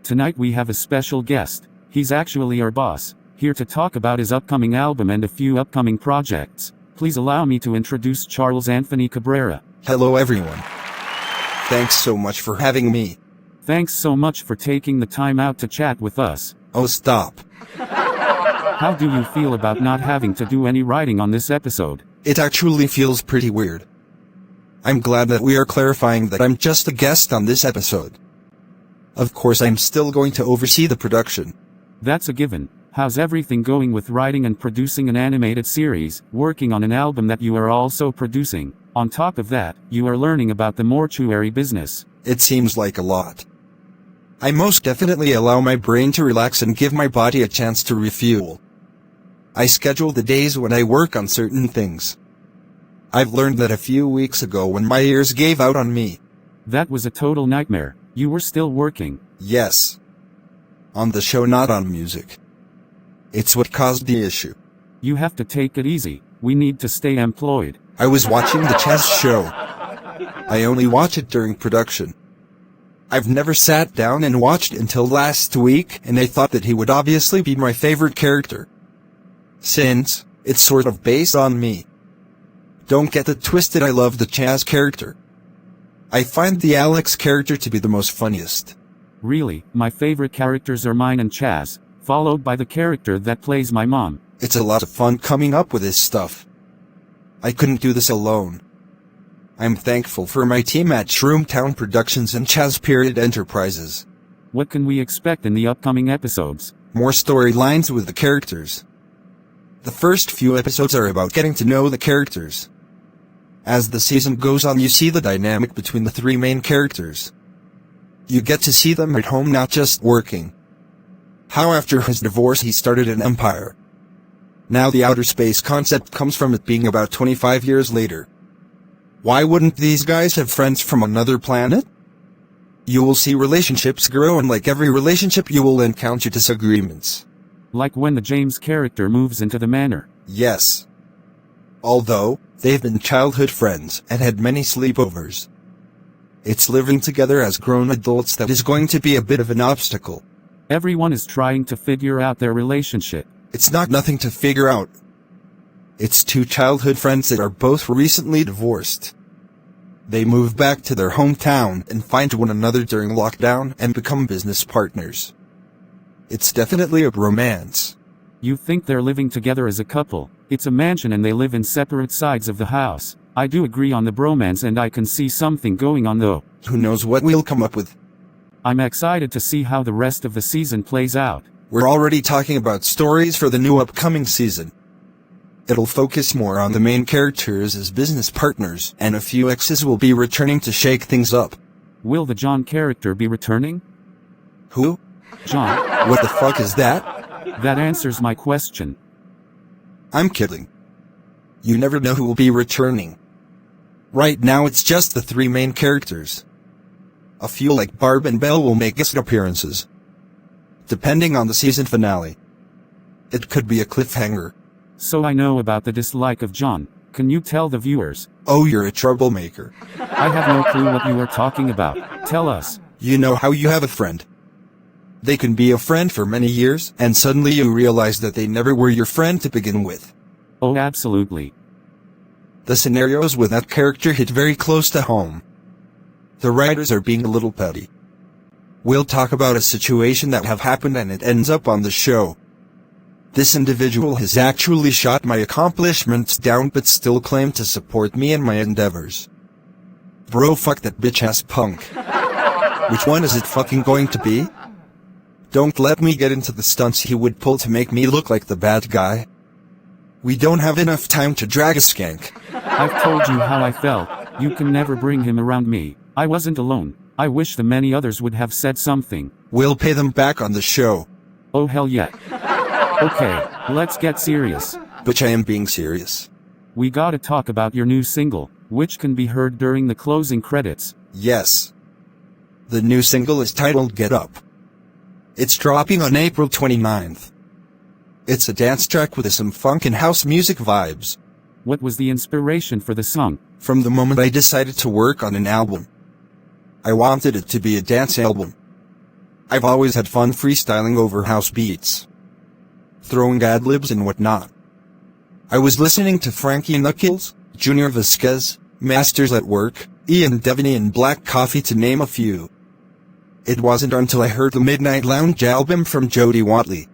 tonight we have a special guest. He's actually our boss, here to talk about his upcoming album and a few upcoming projects. Please allow me to introduce Charles Anthony Cabrera. Hello everyone. Thanks so much for having me. Thanks so much for taking the time out to chat with us. Oh, stop. How do you feel about not having to do any writing on this episode? It actually feels pretty weird. I'm glad that we are clarifying that I'm just a guest on this episode. Of course I'm still going to oversee the production. That's a given. How's everything going with writing and producing an animated series, working on an album that you are also producing? On top of that, you are learning about the mortuary business. It seems like a lot. I most definitely allow my brain to relax and give my body a chance to refuel. I schedule the days when I work on certain things. I've learned that a few weeks ago when my ears gave out on me. That was a total nightmare. You were still working. Yes. On the show, not on music. It's what caused the issue. You have to take it easy. We need to stay employed. I was watching the Chazz Show. I only watch it during production. I've never sat down and watched until last week, and I thought that he would obviously be my favorite character. Since it's sort of based on me. Don't get it twisted, I love the Chazz character. I find the Alex character to be the most funniest. Really, my favorite characters are mine and Chazz, followed by the character that plays my mom. It's a lot of fun coming up with this stuff. I couldn't do this alone. I'm thankful for my team at Shroomtown Productions and Chazzperiod Enterprises. What can we expect in the upcoming episodes? More storylines with the characters. The first few episodes are about getting to know the characters. As the season goes on, you see the dynamic between the three main characters. You get to see them at home, not just working. How after his divorce he started an empire. Now the outer space concept comes from it being about 25 years later. Why wouldn't these guys have friends from another planet? You will see relationships grow, and like every relationship you will encounter disagreements. Like when the James character moves into the manor. Yes. Although, they've been childhood friends and had many sleepovers. It's living together as grown adults that is going to be a bit of an obstacle. Everyone is trying to figure out their relationship. It's not nothing to figure out. It's two childhood friends that are both recently divorced. They move back to their hometown and find one another during lockdown and become business partners. It's definitely a romance. You think they're living together as a couple. It's a mansion and they live in separate sides of the house. I do agree on the bromance, and I can see something going on though. Who knows what we'll come up with. I'm excited to see how the rest of the season plays out. We're already talking about stories for the new upcoming season. It'll focus more on the main characters as business partners, and a few exes will be returning to shake things up. Will the John character be returning? Who? John. What the fuck is that? That answers my question. I'm kidding. You never know who will be returning. Right now it's just the three main characters. A few like Barb and Belle will make guest appearances. Depending on the season finale. It could be a cliffhanger. So I know about the dislike of John. Can you tell the viewers? Oh, you're a troublemaker. I have no clue what you are talking about. Tell us. You know how you have a friend. They can be a friend for many years, and suddenly you realize that they never were your friend to begin with. Oh, absolutely. The scenarios with that character hit very close to home. The writers are being a little petty. We'll talk about a situation that have happened and it ends up on the show. This individual has actually shot my accomplishments down but still claimed to support me in my endeavors. Bro, fuck that bitch ass punk. Which one is it fucking going to be? Don't let me get into the stunts he would pull to make me look like the bad guy. We don't have enough time to drag a skank. I've told you how I felt. You can never bring him around me. I wasn't alone. I wish the many others would have said something. We'll pay them back on the show. Oh hell yeah. Okay, let's get serious. Bitch, I am being serious. We gotta talk about your new single, which can be heard during the closing credits. Yes. The new single is titled Get Up. It's dropping on April 29th. It's a dance track with some funk and house music vibes. What was the inspiration for the song? From the moment I decided to work on an album, I wanted it to be a dance album. I've always had fun freestyling over house beats, throwing ad-libs and whatnot. I was listening to Frankie Knuckles, Junior Vasquez, Masters at Work, Ian Devaney and Black Coffee to name a few. It wasn't until I heard the Midnight Lounge album from Jody Watley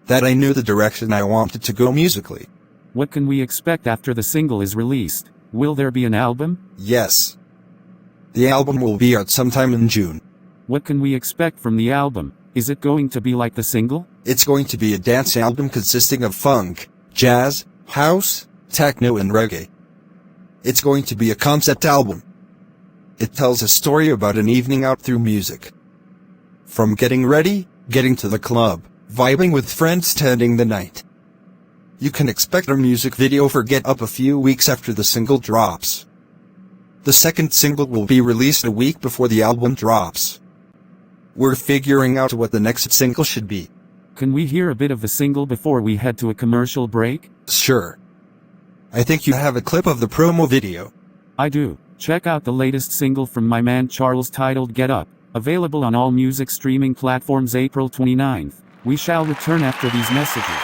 that I knew the direction I wanted to go musically. What can we expect after the single is released? Will there be an album? Yes. The album will be out sometime in June. What can we expect from the album? Is it going to be like the single? It's going to be a dance album consisting of funk, jazz, house, techno and reggae. It's going to be a concept album. It tells a story about an evening out through music. From getting ready, getting to the club, vibing with friends to ending the night. You can expect a music video for Get Up a few weeks after the single drops. The second single will be released a week before the album drops. We're figuring out what the next single should be. Can we hear a bit of the single before we head to a commercial break? Sure. I think you have a clip of the promo video. I do. Check out the latest single from my man Charles titled Get Up, available on all music streaming platforms April 29th. We shall return after these messages.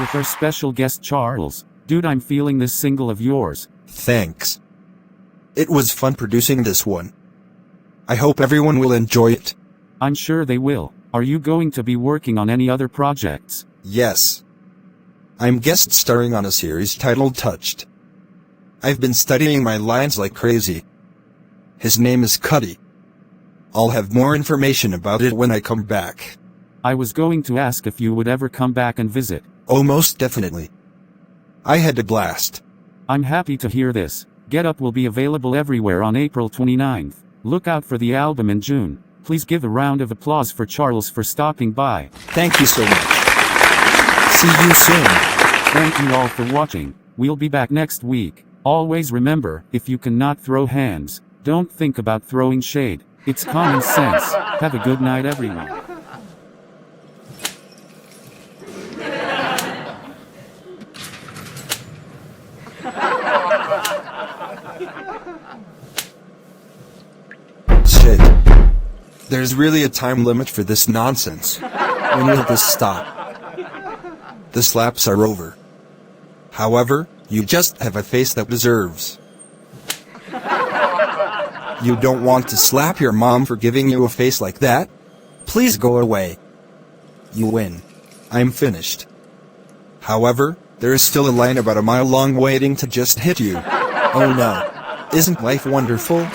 With our special guest Charles. Dude, I'm feeling this single of yours. Thanks. It was fun producing this one. I hope everyone will enjoy it. I'm sure they will. Are you going to be working on any other projects? Yes. I'm guest starring on a series titled Touched. I've been studying my lines like crazy. His name is Cuddy. I'll have more information about it when I come back. I was going to ask if you would ever come back and visit. Oh, most definitely. I had a blast. I'm happy to hear this. Get Up will be available everywhere on April 29th. Look out for the album in June. Please give a round of applause for Charles for stopping by. Thank you so much. See you soon. Thank you all for watching. We'll be back next week. Always remember, if you cannot throw hands, don't think about throwing shade. It's common sense. Have a good night, everyone. Shit. There's really a time limit for this nonsense. When will this stop? The slaps are over. However, you just have a face that deserves. You don't want to slap your mom for giving you a face like that? Please go away. You win. I'm finished. However, there is still a line about a mile long waiting to just hit you. Oh no. Isn't life wonderful?